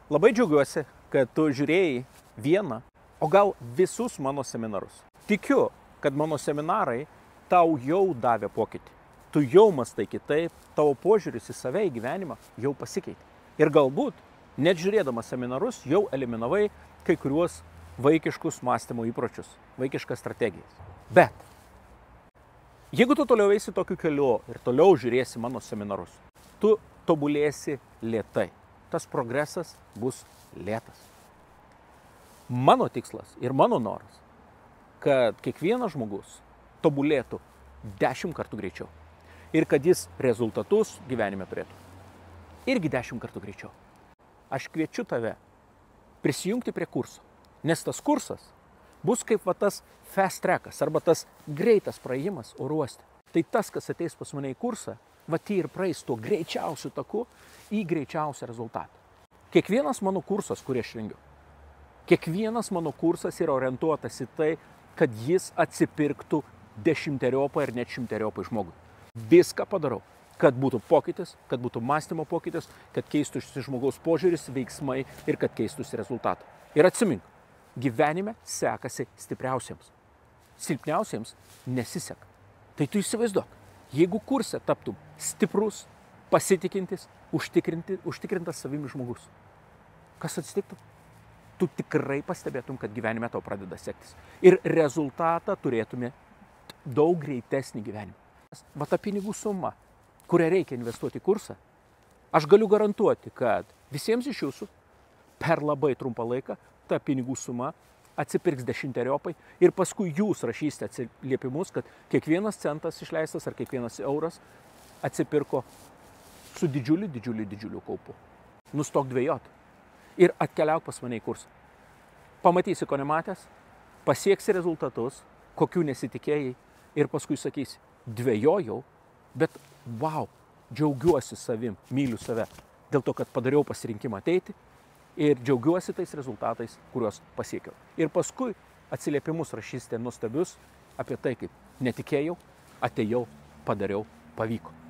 Labai džiaugiuosi, kad tu žiūrėjai vieną, o gal visus mano seminarus. Tikiu, kad mano seminarai tau jau davė pokytį. Tu jau mąstai kitaip, tavo požiūris į save, į gyvenimą jau pasikeitė. Ir galbūt, net žiūrėdamas seminarus, jau eliminavai kai kuriuos vaikiškus mąstymo įpročius, vaikiškas strategijas. Bet jeigu tu toliau eisi tokiu keliu ir toliau žiūrėsi mano seminarus, tu tobulėsi lėtai. Tas progresas bus lėtas. Mano tikslas ir mano noras, kad kiekvienas žmogus tobulėtų 10 kartų greičiau. Ir kad jis rezultatus gyvenime turėtų irgi 10 kartų greičiau. Aš kviečiu tave prisijungti prie kurso, nes tas kursas bus kaip tas fast trackas arba tas greitas praėjimas oro uoste. Tai tas, kas ateis pas mane į kursą, tie ir praeis tuo greičiausiu taku į greičiausią rezultatą. Kiekvienas mano kursas, kurį aš rengiu, kiekvienas mano kursas yra orientuotas į tai, kad jis atsipirktų 10-eriopai ir net 100-eriopai žmogui. Viską padarau, kad būtų pokytis, kad būtų mąstymo pokytis, kad keistųsi žmogaus požiūris, veiksmai ir kad keistųsi rezultatai. Ir atsimink, gyvenime sekasi stipriausiems. Silpniausiems nesiseka. Tai tu įsivaizduok, jeigu kurse taptum stiprus, pasitikintis, užtikrintas savimi žmogus, kas atsitiktų? Tu tikrai pastebėtum, kad gyvenime tau pradeda sektis. Ir rezultatą turėtume daug greitesnį gyvenimą. Ta pinigų suma, kurią reikia investuoti į kursą, aš galiu garantuoti, kad visiems iš jūsų per labai trumpą laiką ta pinigų suma atsipirks 10-eriopai ir paskui jūs rašysite atsiliepimus, kad kiekvienas centas išleistas ar kiekvienas euras atsipirko su didžiuliu kaupu. Nustok dvejoti ir atkeliauk pas mane į kursą. Pamatysi, ko nematęs, pasieksi rezultatus, kokių nesitikėjai ir paskui sakysi, dvejojau, bet wow, džiaugiuosi savim, myliu save, dėl to, kad padariau pasirinkimą ateiti ir džiaugiuosi tais rezultatais, kuriuos pasiekiau. Ir paskui atsiliepimus rašysite nuostabius apie tai, kaip netikėjau, atėjau, padariau, pavyko.